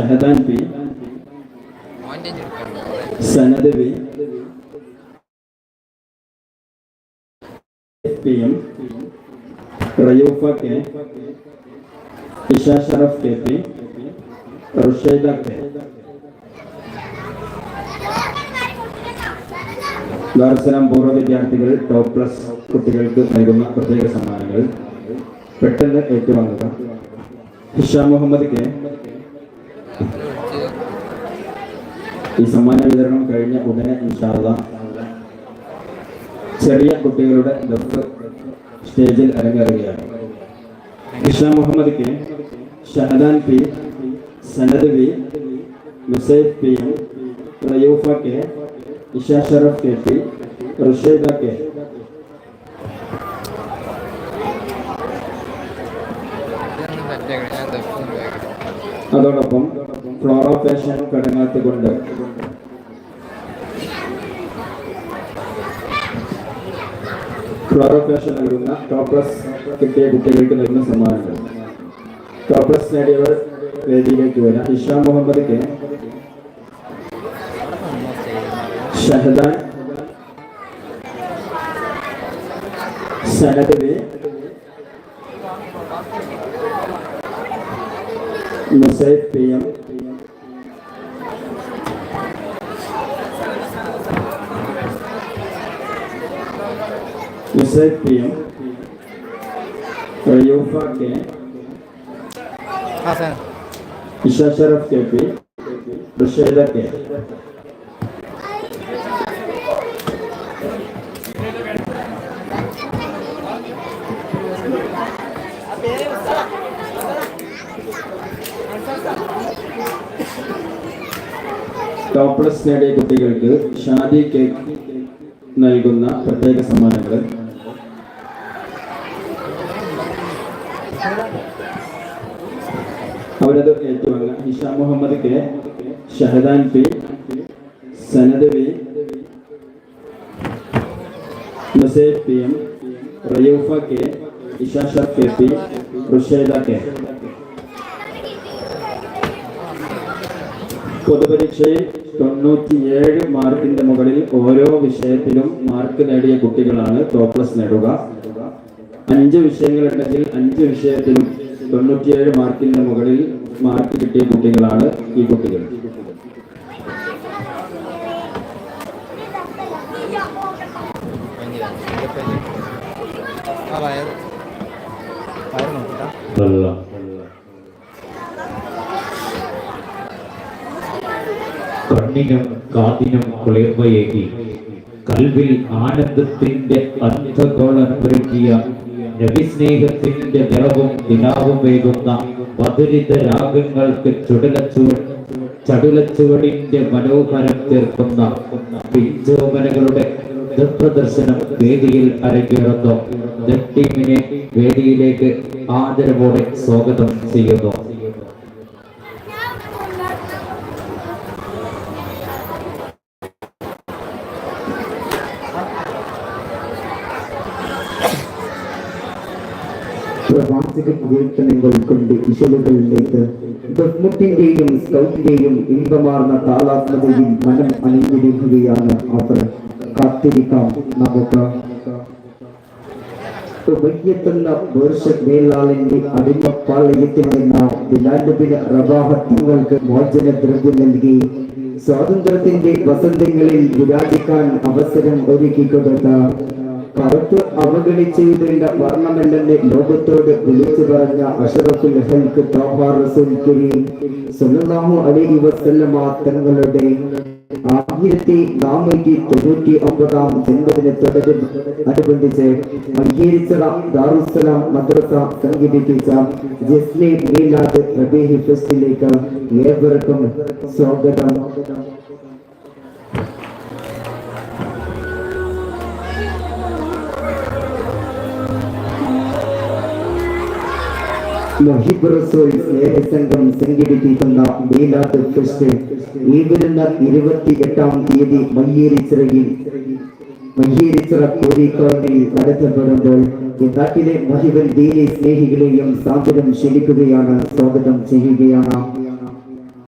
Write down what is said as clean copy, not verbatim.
ഷഹദാൻ P, Sanad V, PM, Raufa K, Isha Sharaf KP, Rushaida K. Darussalam പൂർവ്വ വിദ്യാർത്ഥികൾ top plus കുട്ടികൾക്ക് നൽകുന്ന പ്രത്യേക സമ്മാനങ്ങൾ പെട്ടെന്ന് ഏറ്റുവാങ്ങുക. Hisham Muhammad K. ഈ സമ്മാന വിതരണം കഴിഞ്ഞ ഉടനെ ഇൻഷാ അല്ലാഹ് ചെറിയ കുട്ടികളുടെ ദഫ് സ്റ്റേജിൽ അരങ്ങേറുകയാണ്. Hisham Muhammad K, Shahdan P, Sanad V, Musaif PM, Raufa K, Isha Sharaf KP, Rushaida K. അതോടൊപ്പം ഫ്ലോറ ഫാഷൻ കടങ്ങാത്ത് കൊണ്ട് ഫ്ലോറ ഫാഷൻ നൽകുന്ന ടോപ്പ് പ്ലസ് കിട്ടിയ കുട്ടികൾക്ക് നൽകുന്ന സമ്മാനങ്ങൾ. ടോപ്പ് പ്ലസ് നേടിയവർ വേദിയിലേക്ക് വരാം. Hisham Muhammad K, Shahdan, Sanad V, Musaif PM, Musaif PM, Raufa K, Isha Sharaf KP, Rushaida K. Top plus നേടിയ കുട്ടികൾക്ക് ഷാദി കേക്ക് നൽകുന്ന പ്രത്യേക സമ്മാനങ്ങൾ. അവരത് ഏറ്റുവാങ്ങാം. Hisham Muhammad K, Shahdan P, Sanad V, Musaif PM, Raufa K, Isha Sharaf KP, Rushaida K. പൊതുപരീക്ഷയിൽ 97 മാർക്കിന്റെ മുകളിൽ ഓരോ വിഷയത്തിലും മാർക്ക് നേടിയ കുട്ടികളാണ് ടോപ്പ് പ്ലസ് നേടുക. 5 വിഷയങ്ങളുണ്ടെങ്കിൽ 5 വിഷയത്തിലും 97 മാർക്കിന്റെ മുകളിൽ മാർക്ക് കിട്ടിയ കുട്ടികളാണ് ഈ കുട്ടികൾ. കണ്ണിനും കാതിനും കുളിർമയേകി കൽവിൽ ആനന്ദത്തിന്റെ അന്ധഗോളം ഒരുക്കിയ നബിസ്നേഹത്തിന്റെ നിറവും ദിനാവും വേകുന്ന മധുരിത രാഗങ്ങൾക്ക് ചടുലച്ചുവടിന്റെ മനോഹരം തീർക്കുന്ന പിഞ്ചോമനകളുടെ പ്രദർശനം വേദിയിൽ അരങ്ങേറുന്നു. ടീമിനെ വേദിയിലേക്ക് ആദരവോടെ സ്വാഗതം ചെയ്യുന്നു. പ്രവാചക കീർത്തനങ്ങൾ കൊണ്ട് ഇശലുകളിലേക്ക് ബഹ്മുട്ടിന്റെയും സ്കൗട്ടിന്റെയും ഇമ്പമാർന്ന താളാത്മകയിൽ മനം അണിഞ്ഞിരിക്കുകയാണ് അവർ. കാത്തിരിക്കാം നമുക്ക്. ഉബയ്യത്തുള്ള വേർഷമേലാളിന്റെ അടിമപ്പാളയത്തിൽ നിന്ന് ബിലാലുബിന് റബാഹത്യങ്ങൾക്ക് മോചനദ്രവ്യം നൽകി സ്വാതന്ത്ര്യത്തിന്റെ വസന്തങ്ങളിൽ വിരാജിക്കാൻ അവസരം ഒരുക്കിക്കൊടുത്ത കറുത്ത് അവഗണിച്ചതിന്റെ വർണ്ണമല്ലെന്ന് ലോകത്തോട് വിളിച്ചു പറഞ്ഞ അഷ്റഫുൽ ഖൽഖ് ത്വാഹ റസൂൽ കരീം സ്വല്ലല്ലാഹു അലൈഹി വസല്ലമ തങ്ങളുടെ 1499-ാം ജന്മദിനത്തോടനുബന്ധിച്ച് മഞ്ചേരിച്ചിറ ദാറുസ്സലാം മദ്രസ സംഘടിപ്പിച്ച ജസ്ലെ മീലാദ് റബീഹ് ഫെസ്റ്റിലേക്ക് ഏവർക്കും സ്വാഗതം. മുഹിബ് റസൂൽ സ്നേഹസംഘം സംഘടിപ്പിക്കുന്ന മീലാദ് ഫെസ്റ്റ് ഈ വരുന്ന 28-ാം തീയതി മഞ്ചേരിച്ചിറ കോഴിക്കോടിൽ നടത്തപ്പെടുമ്പോൾ ഈ നാട്ടിലെ മുഴുവൻ ദീനി സ്നേഹികളെയും സാദരം ക്ഷണിക്കുകയാണ്, സ്വാഗതം ചെയ്യുകയാണ്.